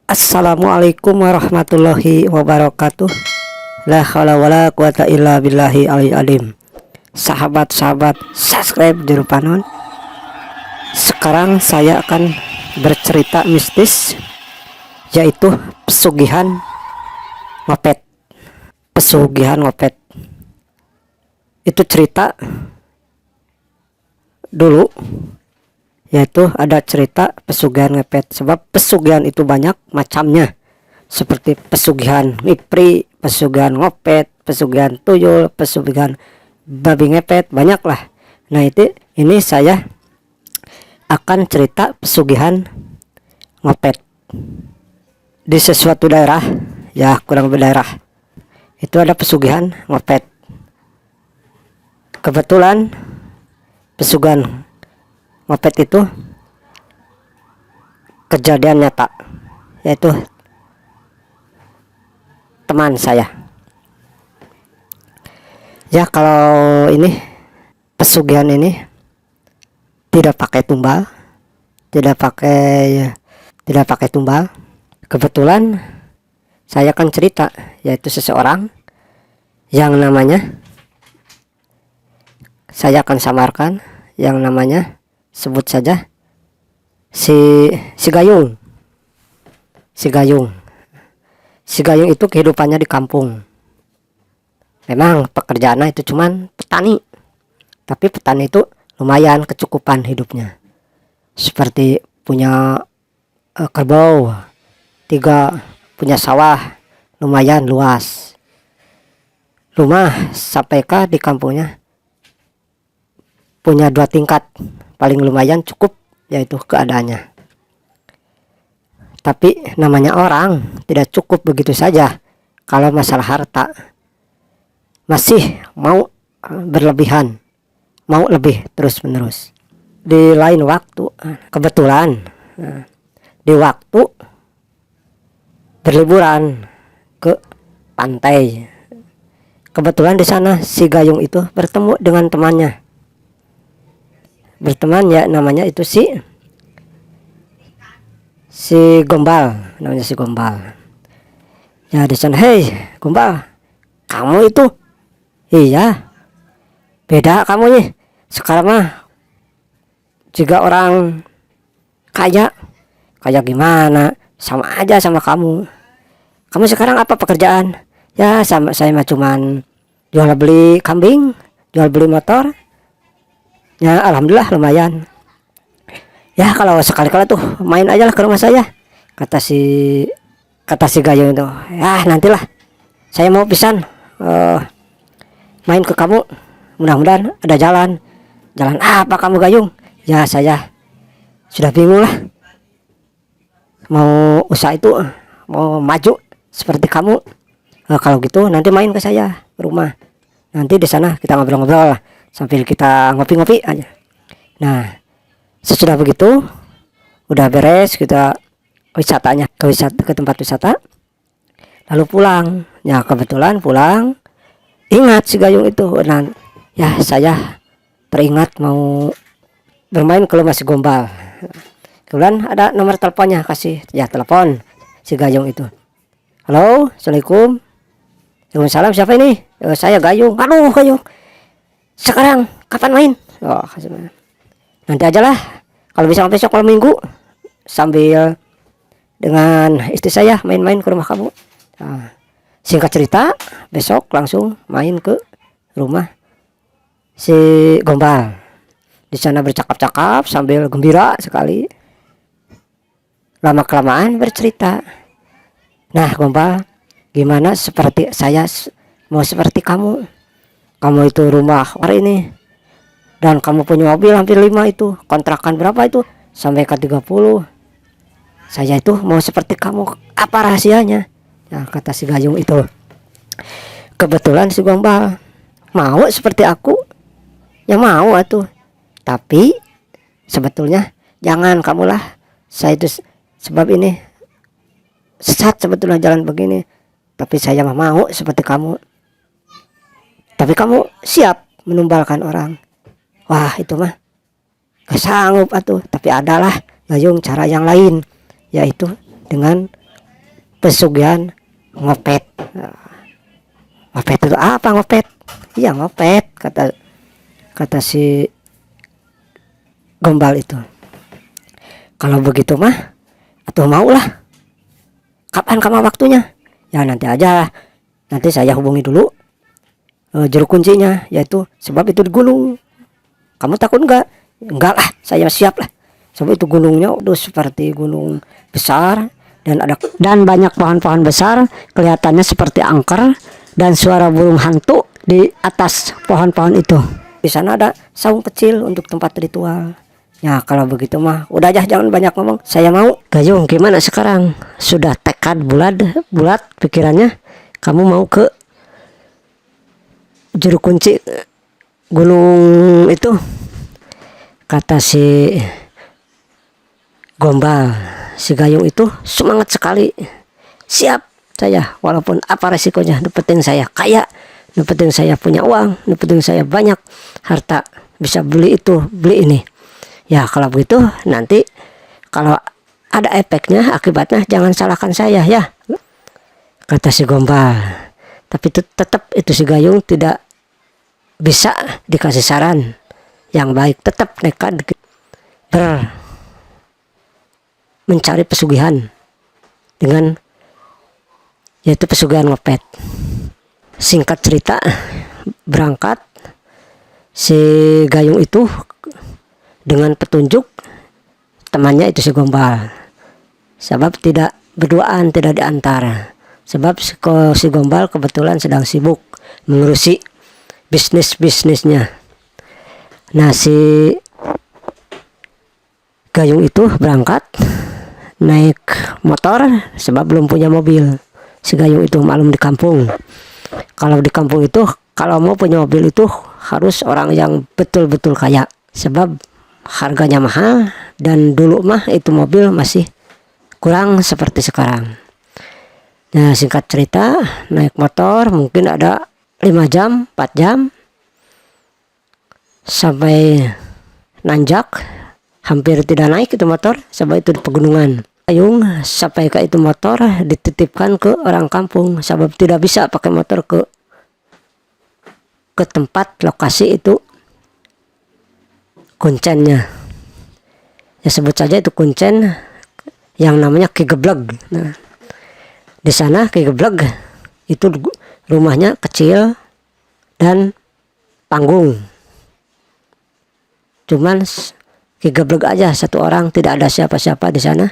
Assalamualaikum warahmatullahi wabarakatuh. La haula wala quwata illa billahi aliyil alim. Sahabat-sahabat subscribe Jerupanon. Sekarang saya akan bercerita mistis, yaitu pesugihan ngopet. Pesugihan ngopet itu cerita dulu, yaitu ada cerita pesugihan ngepet. Sebab pesugihan itu banyak macamnya, seperti pesugihan ngipri, pesugihan ngopet, pesugihan tuyul, pesugihan babi ngepet, banyak lah. Nah ini saya akan cerita pesugihan ngopet di sesuatu daerah, ya kurang lebih daerah itu ada pesugihan ngopet. Kebetulan pesugihan ngopet itu kejadian nyata, yaitu teman saya. Ya kalau ini pesugihan ini tidak pakai tumbal, tidak pakai tumbal. Kebetulan saya akan cerita, yaitu seseorang yang namanya, saya akan samarkan, yang namanya sebut saja si Gayung. Si Gayung itu kehidupannya di kampung. Memang pekerjaannya itu cuman petani, tapi petani itu lumayan kecukupan hidupnya. Seperti punya kerbau 3, punya sawah lumayan luas, rumah sampai ke di kampungnya punya 2 tingkat, paling lumayan cukup, yaitu keadaannya. Tapi namanya orang tidak cukup begitu saja. Kalau masalah harta masih mau berlebihan, mau lebih terus menerus. Di lain waktu, kebetulan di waktu berliburan ke pantai, kebetulan di sana si Gayung itu bertemu dengan temannya. Berteman ya, namanya itu si Gombal, namanya si Gombal. Ya di sana, hei Gombal, kamu itu, iya beda kamu nih sekarang mah juga orang kaya. Kaya gimana, sama aja sama kamu. Kamu sekarang apa pekerjaan? Ya sama saya mah cuman jual beli kambing, jual beli motor. Ya alhamdulillah lumayan. Ya kalau sekali-kali tuh main aja lah ke rumah saya, kata si Gayung itu. Ya nantilah saya mau pisan main ke kamu, mudah-mudahan ada jalan. Jalan apa kamu Gayung? Ya saya sudah bingung lah, mau usaha itu mau maju seperti kamu. Kalau gitu nanti main ke saya ke rumah, nanti di sana kita ngobrol-ngobrol lah sambil kita ngopi-ngopi aja. Nah sesudah begitu udah beres, kita wisatanya ke tempat wisata, lalu pulang. Ya kebetulan pulang ingat si Gayung itu. Nah ya saya teringat mau bermain ke rumah si Gombal. Kemudian ada nomor teleponnya, kasih ya telepon si Gayung itu. Halo, assalamualaikum. Waalaikumsalam, siapa ini? Saya Gayung. Aduh Gayung, sekarang kapan main? Oh, nanti aja lah, kalau bisa besok malam minggu, sambil dengan istri saya main-main ke rumah kamu. Nah, singkat cerita, besok langsung main ke rumah si Gombal. Di sana bercakap-cakap sambil gembira sekali. Lama kelamaan bercerita. Nah Gombal, gimana seperti saya mau seperti kamu? Kamu itu rumah hari ini, dan kamu punya mobil hampir 5 itu, kontrakan berapa itu sampai ke 30. Saya itu mau seperti kamu, apa rahasianya? Ya kata si Gayung itu. Kebetulan si Gombal mau seperti aku, ya mau atuh. Tapi sebetulnya jangan kamulah, saya itu sebab ini sesat sebetulnya jalan begini. Tapi saya mau seperti kamu. Tapi kamu siap menumbalkan orang. Wah itu mah gak sanggup atuh. Tapi adalah Gayung cara yang lain, yaitu dengan pesugihan ngopet. Ngopet itu apa ngopet? Iya ngopet, kata kata si Gombal itu. Kalau begitu mah atau maulah, kapan waktunya? Ya nanti aja, nanti saya hubungi dulu juru kuncinya, yaitu sebab itu di gunung. Kamu takut enggak? Enggak lah, saya siap lah. Sebab itu gunungnya udah seperti gunung besar dan banyak pohon-pohon besar, kelihatannya seperti angker, dan suara burung hantu di atas pohon-pohon itu. Di sana ada saung kecil untuk tempat ritual. Ya kalau begitu mah udah aja, jangan banyak ngomong, saya mau. Gayung, gimana sekarang? Sudah tekad bulat pikirannya? Kamu mau ke juru kunci gunung itu? Kata si Gombal. Si Gayung itu semangat sekali. Siap saya, walaupun apa resikonya. Nu penting saya kaya, nu penting saya punya uang, nu penting saya banyak harta, bisa beli itu, beli ini. Ya kalau begitu nanti kalau ada efeknya, akibatnya jangan salahkan saya ya, kata si Gombal. Tapi tetap itu si Gayung tidak bisa dikasih saran yang baik, tetap nekat mencari pesugihan dengan yaitu pesugihan ngopet. Singkat cerita, berangkat si Gayung itu dengan petunjuk temannya itu si Gombal. Sebab tidak berduaan, tidak diantar. Sebab si Gombal kebetulan sedang sibuk mengurusi bisnisnya. Nah si Gayung itu berangkat naik motor sebab belum punya mobil. Si Gayung itu malum di kampung. Kalau di kampung itu kalau mau punya mobil itu harus orang yang betul-betul kaya. Sebab harganya mahal, dan dulu mah itu mobil masih kurang seperti sekarang. Nah singkat cerita, naik motor mungkin ada 5 jam 4 jam sampai nanjak, hampir tidak naik itu motor sebab itu di pegunungan. Gayung sampai ke itu motor dititipkan ke orang kampung sebab tidak bisa pakai motor ke tempat lokasi itu kuncennya. Ya sebut saja itu kuncen yang namanya Ki Gebleg. Nah, di sana Ki Gebleg itu rumahnya kecil dan panggung. Cuman Ki Gebleg aja satu orang, tidak ada siapa-siapa di sana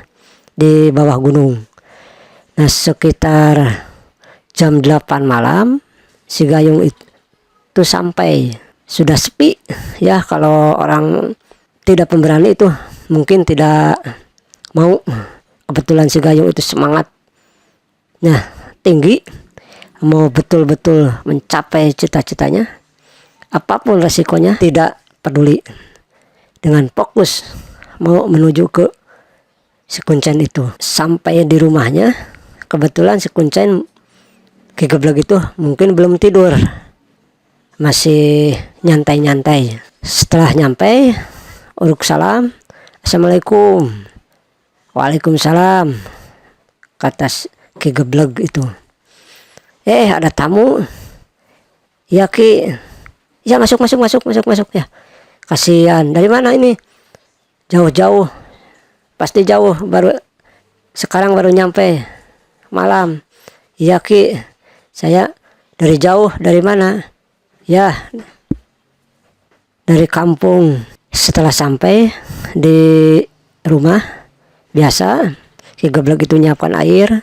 di bawah gunung. Nah sekitar jam 8 malam si Gayung itu sampai. Sudah sepi ya, kalau orang tidak pemberani itu mungkin tidak mau. Kebetulan si Gayung itu semangatnya tinggi, mau betul-betul mencapai cita-citanya, apapun resikonya tidak peduli, dengan fokus mau menuju ke si kuncen itu. Sampai di rumahnya kebetulan si kuncen Ki Gebleg itu mungkin belum tidur, masih nyantai-nyantai. Setelah nyampe, uruk salam, assalamualaikum. Waalaikumsalam, kata Ki Gebleg itu. Ada tamu. Ya Ki, ya masuk ya. Kasihan, dari mana ini? Jauh-jauh, pasti jauh, sekarang baru nyampe malam. Ya Ki, saya dari jauh. Dari mana? Ya dari kampung. Setelah sampai di rumah biasa, Ki Gebleg itu nyiapkan air,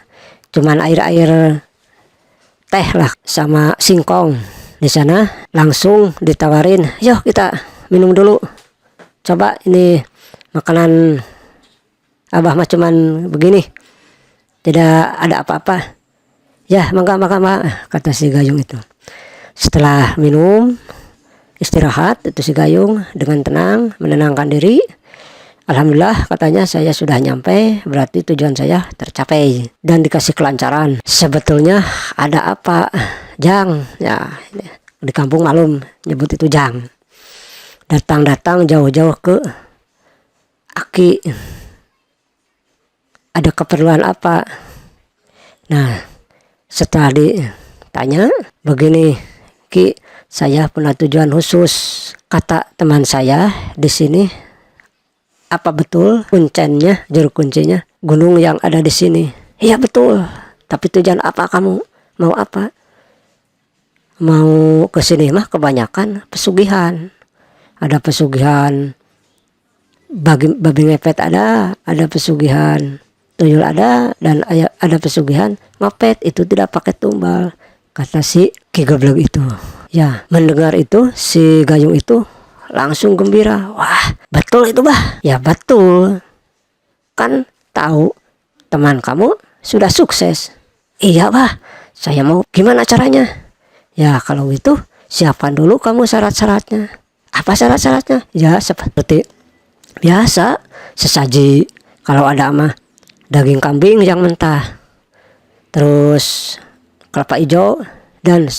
cuman air teh lah sama singkong. Di sana langsung ditawarin, yuk kita minum dulu, coba ini makanan abah mah cuman begini, tidak ada apa-apa. Ya mangga, kata si Gayung itu. Setelah minum, istirahat, itu si Gayung dengan tenang menenangkan diri. Alhamdulillah, katanya, saya sudah nyampe, berarti tujuan saya tercapai dan dikasih kelancaran. Sebetulnya ada apa, Jang? Ya di kampung malum nyebut itu Jang. Datang jauh-jauh ke Aki. Ada keperluan apa? Nah, setelah ditanya, begini, Ki, saya punya tujuan khusus. Kata teman saya di sini, apa betul kuncennya, juru kuncinya gunung yang ada di sini? Iya betul. Tapi tujuan apa kamu? Mau apa? Mau ke sini mah kebanyakan pesugihan. Ada pesugihan babi ngepet, ada pesugihan tuyul, ada, dan ada pesugihan ngopet, itu tidak pakai tumbal, kata si Ki Geblek itu. Ya, mendengar itu si Gayung itu langsung gembira. Wah, betul itu bah. Ya betul, kan tahu teman kamu sudah sukses. Iya bah, saya mau, gimana caranya? Ya kalau itu siapkan dulu kamu syarat-syaratnya. Apa syarat-syaratnya? Ya seperti biasa, sesaji kalau ada mah daging kambing yang mentah, terus kelapa hijau, dan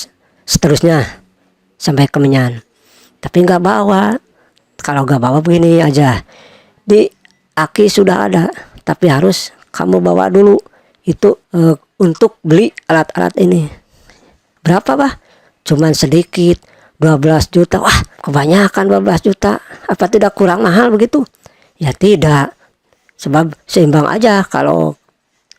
seterusnya sampai kemenyan. Tapi nggak bawa. Kalau nggak bawa begini aja, di aki sudah ada, tapi harus kamu bawa dulu itu untuk beli alat-alat ini. Berapa bah? Cuman sedikit, 12 juta. Wah, kebanyakan 12 juta. Apa tidak kurang mahal begitu? Ya tidak. Sebab seimbang aja kalau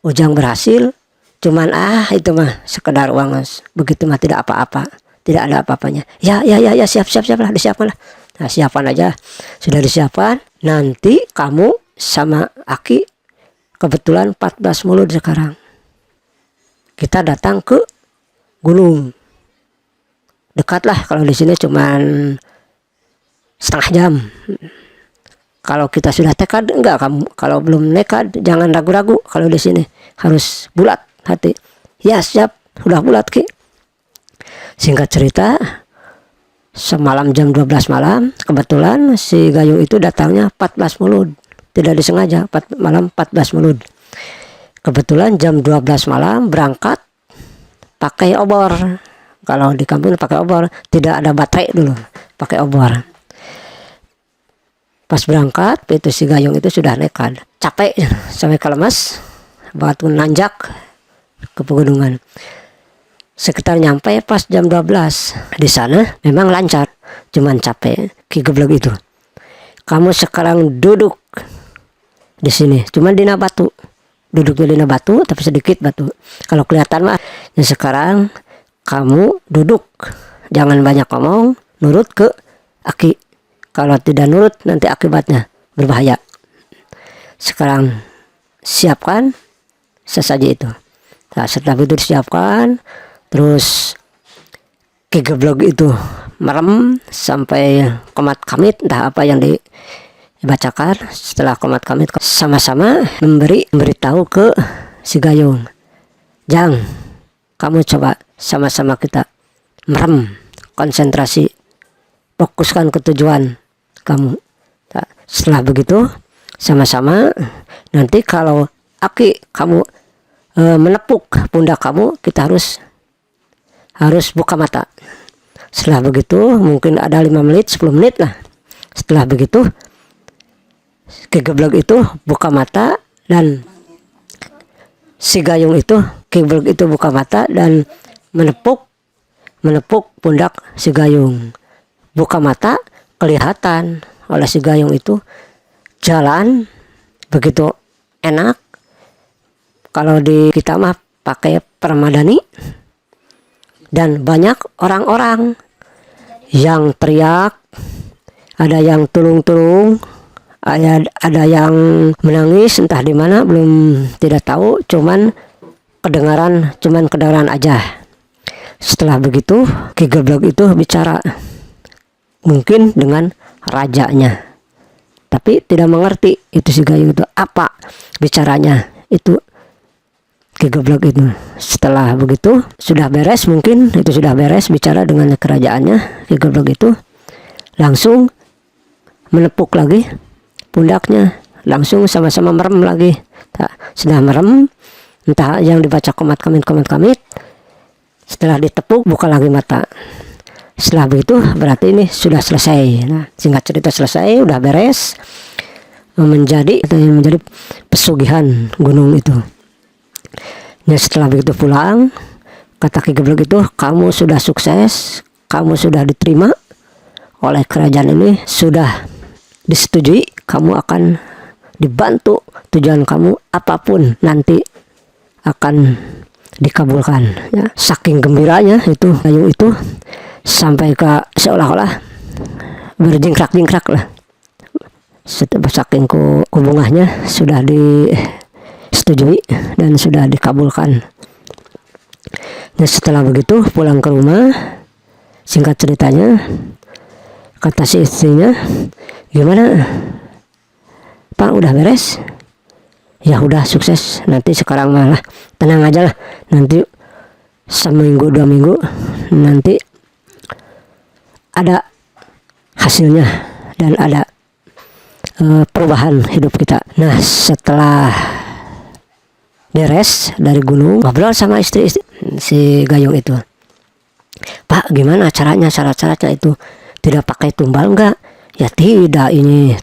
Ujang berhasil. Cuman itu mah sekedar uang, begitu mah tidak apa-apa. Tidak ada apa-apanya. Ya, siap lah, disiapkan lah. Nah, siapkan aja. Sudah disiapkan. Nanti kamu sama Aki kebetulan 14 mulut sekarang. Kita datang ke gunung. Dekat lah, kalau di sini cuman setengah jam. Kalau kita sudah tekad, enggak, kamu kalau belum nekad jangan ragu-ragu. Kalau di sini harus bulat hati. Ya siap, sudah bulat Ki. Singkat cerita, semalam jam 12 malam kebetulan si Gayung itu datangnya 14 mulut. Tidak disengaja, malam 14 mulut. Kebetulan jam 12 malam berangkat pakai obor. Kalau di kampung pakai obor, tidak ada baterai dulu, pakai obor. Pas berangkat itu si Gayung itu sudah nekat, capek sampai kelemas, batu nanjak ke pegunungan. Sekitar nyampe pas jam 12 di sana memang lancar, cuman capek. Ki Geblek itu, kamu sekarang duduk di sini, cuman dina batu, duduknya dina batu tapi sedikit batu. Kalau kelihatan mah, yang sekarang kamu duduk, jangan banyak ngomong, nurut ke Aki. Kalau tidak nurut nanti akibatnya berbahaya. Sekarang siapkan sesaji itu. Nah, setelah itu disiapkan, terus Ki Geblek itu merem sampai komat kamit, entah apa yang dibacakan. Setelah komat kamit sama-sama memberitahu ke si Gayung, Jang, kamu coba sama-sama kita merem, konsentrasi, fokuskan ke tujuan kamu. Nah, setelah begitu sama-sama, nanti kalau Aki kamu menepuk pundak kamu, kita harus buka mata. Setelah begitu mungkin ada 5 menit 10 menit lah. Setelah begitu Ki Geblek itu buka mata, dan si Gayung itu, Ki Geblek itu buka mata dan menepuk pundak si Gayung. Buka mata, kelihatan oleh si Gayung itu jalan begitu enak. Kalau di kita mah pakai permadani, dan banyak orang-orang yang teriak, ada yang tulung-tulung, ada yang menangis, entah di mana belum tidak tahu, cuman kedengaran aja. Setelah begitu Ki Geblek itu bicara, mungkin dengan rajanya, tapi tidak mengerti itu si Gayung itu apa bicaranya itu Ki Geblek itu. Setelah begitu sudah beres, mungkin itu sudah beres bicara dengan kerajaannya, Ki Geblek itu langsung menepuk lagi pundaknya, langsung sama-sama merem lagi. Sudah merem, entah yang dibaca komat kamit, setelah ditepuk buka lagi mata. Setelah begitu berarti ini sudah selesai. Nah, singkat cerita selesai, udah beres, menjadi pesugihan gunung itu. Ya setelah begitu pulang, kata Ki Geblek itu, kamu sudah sukses, kamu sudah diterima oleh kerajaan ini, sudah disetujui, kamu akan dibantu, tujuan kamu apapun nanti akan dikabulkan. Ya, saking gembiranya itu Gayung itu sampai ke seolah-olah berjingkrak-jingkrak lah. Saking bungahnya sudah disetujui dan sudah dikabulkan. Nah, setelah begitu pulang ke rumah, singkat ceritanya kata si istrinya, gimana Pak, udah beres? Ya udah, sukses. Nanti sekarang malah tenang aja lah, nanti seminggu 2 minggu nanti ada hasilnya dan ada perubahan hidup kita. Nah, setelah beres dari gunung, ngobrol sama istri si Gayung itu, Pak, gimana caranya, syarat-syaratnya itu, tidak pakai tumbal enggak? Ya tidak, ini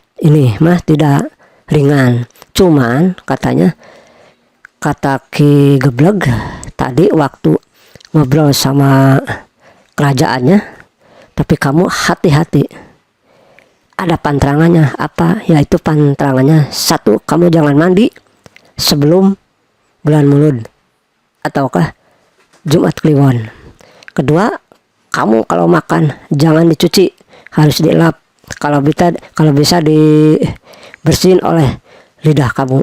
mah tidak ringan, cuman katanya, kata Ki Geblek tadi waktu ngobrol sama kerajaannya, tapi kamu hati-hati, ada pantangannya. Apa? Yaitu pantangannya, 1, kamu jangan mandi sebelum bulan Mulud ataukah Jumat Kliwon. Kedua, kamu kalau makan jangan dicuci, harus dilap. Kalau bisa dibersihin oleh lidah kamu.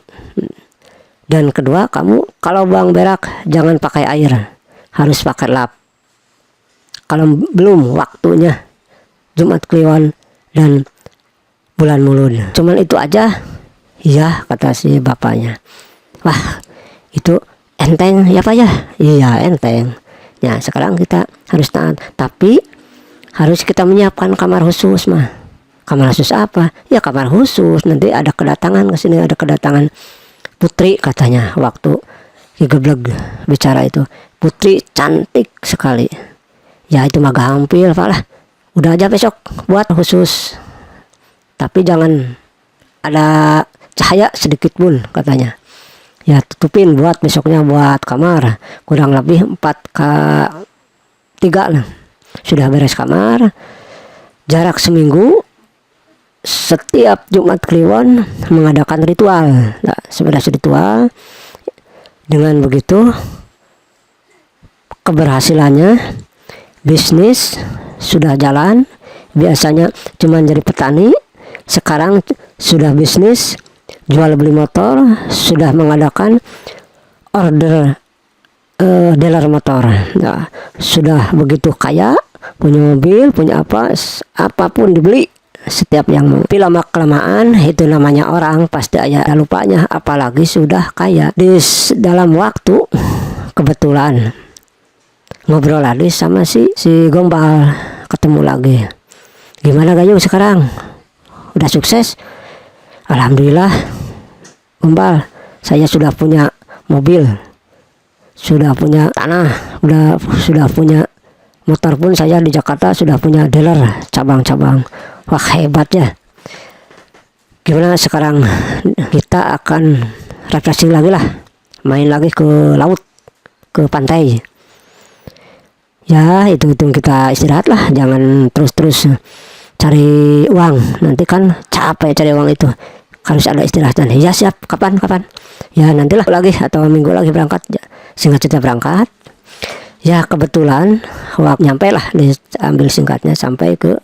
Dan kedua, kamu kalau buang berak jangan pakai air, harus pakai lap. Kalau belum waktunya Jumat Kliwon dan bulan Mulud. Cuman itu aja. Iya, kata si bapaknya. Wah, itu enteng ya Pak ya? Iya, enteng. Ya, sekarang kita harus taat, tapi harus kita menyiapkan kamar khusus mah. Kamar khusus apa? Ya kamar khusus, nanti ada kedatangan ke sini, ada kedatangan putri katanya. Waktu Ki Geblek bicara itu, putri cantik sekali. Ya itu mah gampil Pak lah. Udah aja besok buat khusus. Tapi jangan ada cahaya sedikit pun katanya. Ya tutupin buat besoknya, buat kamar kurang lebih 4x3 lah. Sudah beres kamar, jarak seminggu, setiap Jumat Kliwon mengadakan ritual. Nah, sudah ritual, dengan begitu keberhasilannya, bisnis sudah jalan. Biasanya cuma jadi petani, sekarang sudah bisnis, jual beli motor, sudah mengadakan order dealer motor. Nah, sudah begitu kaya, punya mobil, punya apapun dibeli setiap yang mau. Tapi lama kelamaan itu namanya orang pasti ada lupanya, apalagi sudah kaya. Di dalam waktu kebetulan ngobrol lagi sama si Gombal, ketemu lagi. Gimana Gayung sekarang? Udah sukses? Alhamdulillah Gombal, saya sudah punya mobil, sudah punya tanah, sudah punya motor pun, saya di Jakarta sudah punya dealer cabang-cabang. Wah, hebat ya. Gimana sekarang kita akan refreshing lagi lah, main lagi ke laut, ke pantai. Ya hitung-hitung kita istirahat lah, jangan terus-terus cari uang, nanti kan capek cari uang itu, harus ada istirahatnya. Ya siap, kapan ya nantilah lagi atau minggu lagi berangkat. Singkat cerita berangkat, ya kebetulan waktu nyampe lah, diambil singkatnya sampai ke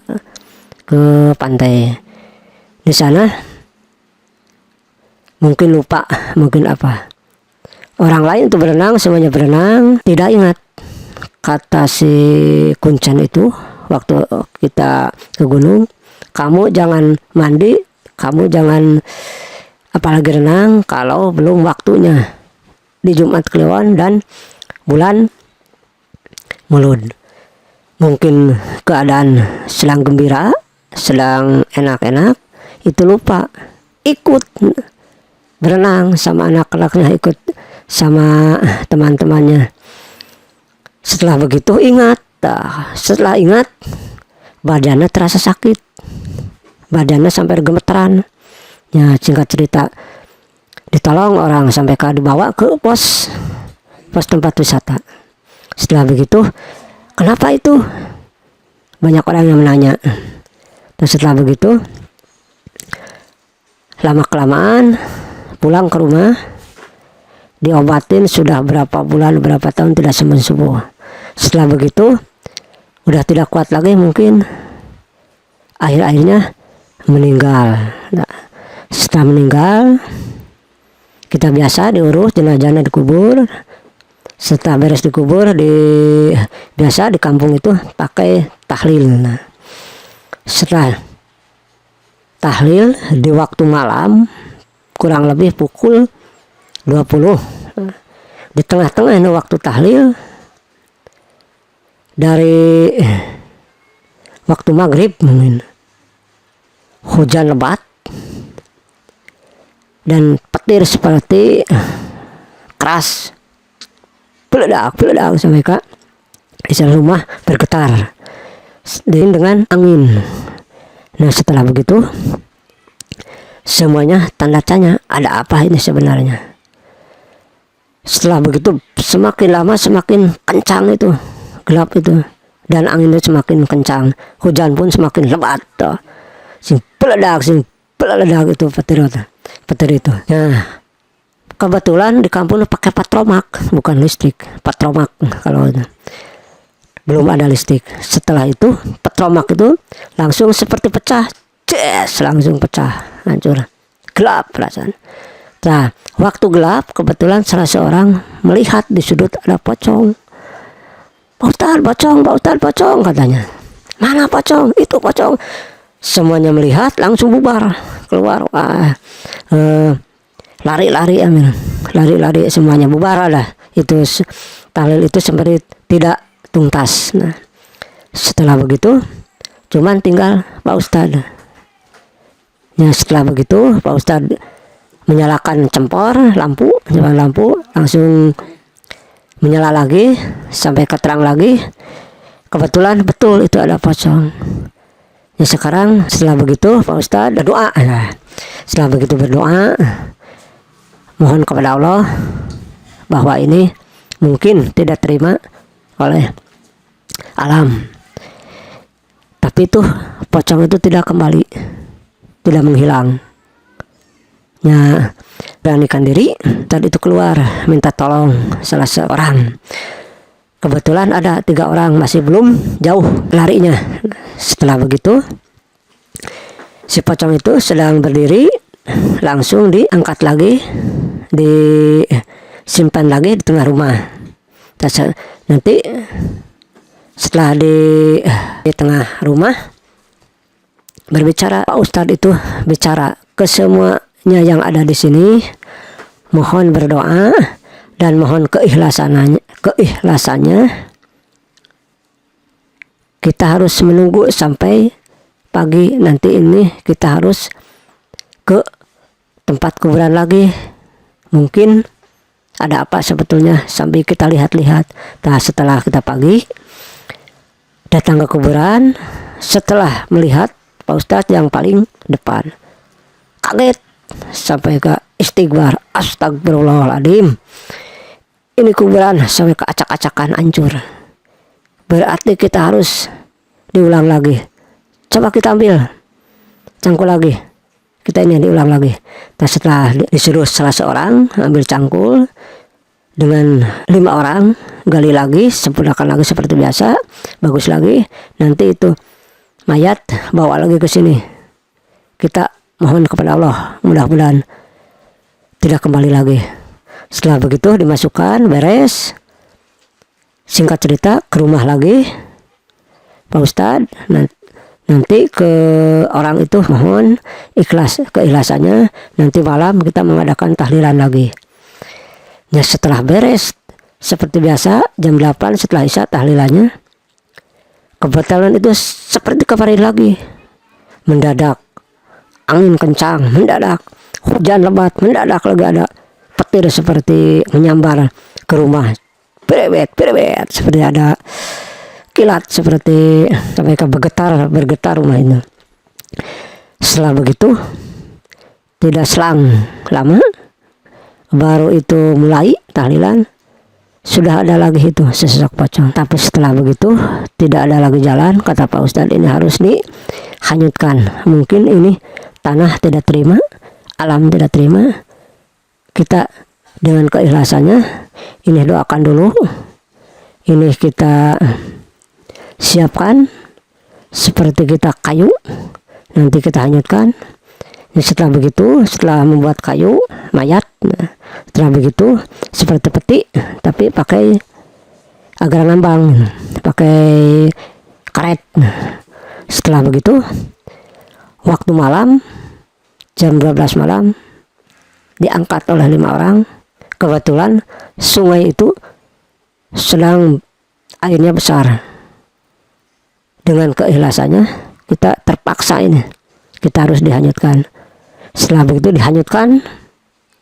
pantai. Di sana mungkin lupa, mungkin apa, orang lain tuh berenang, semuanya berenang, tidak ingat kata si Kuncen itu waktu kita ke gunung, kamu jangan mandi, kamu jangan apalagi renang kalau belum waktunya di Jumat Kliwon dan bulan Mulud. Mungkin keadaan sedang gembira, sedang enak-enak, itu lupa ikut berenang sama anak-anaknya, ikut sama teman-temannya. Setelah begitu ingat, setelah ingat badannya terasa sakit, badannya sampai gemeteran. Ya singkat cerita ditolong orang sampai dibawa ke pos pos tempat wisata. Setelah begitu, kenapa itu? Banyak orang yang menanya. Dan setelah begitu, lama kelamaan pulang ke rumah, diobatin sudah berapa bulan, berapa tahun tidak sembuh. Setelah begitu udah tidak kuat lagi, mungkin akhir-akhirnya meninggal. Nah, setelah meninggal, kita biasa diurus, jenazahnya dikubur. Setelah beres dikubur, biasa di kampung itu pakai tahlil. Nah, setelah tahlil di waktu malam kurang lebih pukul 20, di tengah-tengah ini waktu tahlil, dari waktu maghrib mungkin hujan lebat dan petir seperti keras, peledak sampai kak isi rumah bergetar dengan angin. Nah, setelah begitu semuanya tanda tanya, ada apa ini sebenarnya. Setelah begitu semakin lama semakin kencang itu gelap itu, dan angin itu semakin kencang, hujan pun semakin lebat tuh. Sing peledak itu petir itu. Nah, kebetulan di kampung pakai patromak, bukan listrik. Patromak kalau itu belum ada listrik. Setelah itu patromak itu langsung seperti pecah, langsung pecah, hancur, gelap perasaan. Nah, waktu gelap kebetulan salah seorang melihat di sudut ada pocong. Pak Ustadz, pocong katanya. Mana pocong? Itu pocong. Semuanya melihat langsung bubar keluar. Lari semuanya bubar lah. Itu tahlil itu seperti tidak tuntas. Nah, setelah begitu cuman tinggal Pak Ustadz. Ya, setelah begitu Pak Ustadz menyalakan lampu langsung menyala lagi sampai keterang lagi. Kebetulan betul itu ada pocong. Ya, sekarang setelah begitu Pak Ustadz berdoa. Nah, setelah begitu berdoa, mohon kepada Allah bahwa ini mungkin tidak terima oleh alam, tapi itu pocong itu tidak kembali, tidak menghilang. Ya, beranikan diri tadi itu keluar minta tolong salah seorang. Kebetulan ada 3 orang, masih belum jauh larinya. Setelah begitu si pocong itu sedang berdiri, langsung diangkat lagi, disimpan lagi di tengah rumah. Nanti setelah di tengah rumah berbicara, Pak Ustadz itu bicara ke semuanya yang ada di sini, mohon berdoa dan mohon keikhlasannya. Kita harus menunggu sampai pagi nanti. Ini kita harus ke tempat kuburan lagi, mungkin ada apa sebetulnya, sambil kita lihat-lihat. Nah, setelah kita pagi datang ke kuburan, setelah melihat Pak Ustadz yang paling depan, kaget sampai ke istighfar, astagfirullahaladzim, ini kuburan sampai ke acak-acakan, hancur. Berarti kita harus diulang lagi. Coba kita ambil cangkul lagi, kita ini diulang lagi. Nah, setelah disuruh salah seorang ambil cangkul dengan 5 orang, gali lagi, sempurnakan lagi seperti biasa, bagus lagi. Nanti itu mayat bawa lagi ke sini. Kita mohon kepada Allah mudah-mudahan tidak kembali lagi. Setelah begitu dimasukkan, beres. Singkat cerita ke rumah lagi Pak Ustadz. Nanti ke orang itu mohon keikhlasannya. Nanti malam kita mengadakan tahlilan lagi. Ya, setelah beres seperti biasa jam 8 setelah isya tahlilannya. Kebetulan itu seperti kemarin lagi, mendadak angin kencang, mendadak hujan lebat, mendadak lagi ada petir seperti menyambar ke rumah, berebet seperti ada kilat, seperti sampai ke bergetar rumah itu. Setelah begitu tidak selang lama baru itu mulai tahlilan. sudah ada lagi itu sesosok pocong. Tapi setelah begitu tidak ada lagi jalan, kata Pak Ustadz, ini harus dihanyutkan. Mungkin ini tanah tidak terima, alam tidak terima. Kita dengan keikhlasannya ini doakan dulu, ini kita siapkan seperti kita kayu, nanti kita hanyutkan. Setelah begitu, setelah membuat kayu mayat, setelah begitu seperti peti tapi pakai agar ngambang, pakai karet. Setelah begitu waktu malam jam 12 malam diangkat oleh 5 orang. Kebetulan sungai itu sedang airnya besar. Dengan keikhlasannya kita terpaksa ini, kita harus dihanyutkan. Setelah begitu dihanyutkan,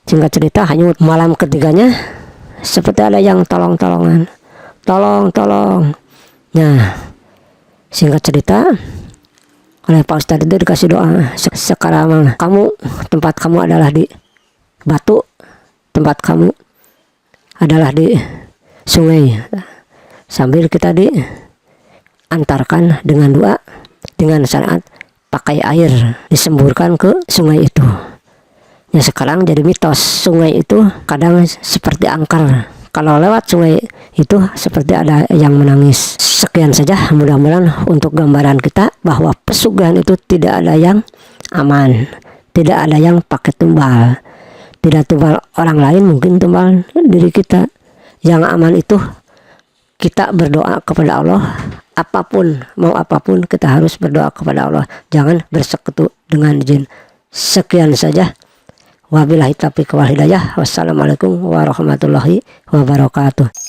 singkat cerita hanyut. Malam ketiganya seperti ada yang tolong-tolongan, tolong. Nah, singkat cerita oleh Pak Ustadz itu dikasih doa, sekarang kamu, tempat kamu adalah di batu, tempat kamu adalah di sungai. Sambil kita diantarkan dengan doa, dengan syariat, pakai air disemburkan ke sungai itu. Ya sekarang jadi mitos, sungai itu kadang seperti angker. Kalau lewat sungai itu seperti ada yang menangis. Sekian saja, mudah-mudahan untuk gambaran kita bahwa pesugihan itu tidak ada yang aman, tidak ada yang pakai tumbal. Tidak tumbal orang lain, mungkin tumbal diri kita. Yang aman itu kita berdoa kepada Allah. Apapun, mau apapun kita harus berdoa kepada Allah. Jangan bersekutu dengan jin. Sekian saja. Wabillahi taufiq wal hidayah. Wassalamualaikum warahmatullahi wabarakatuh.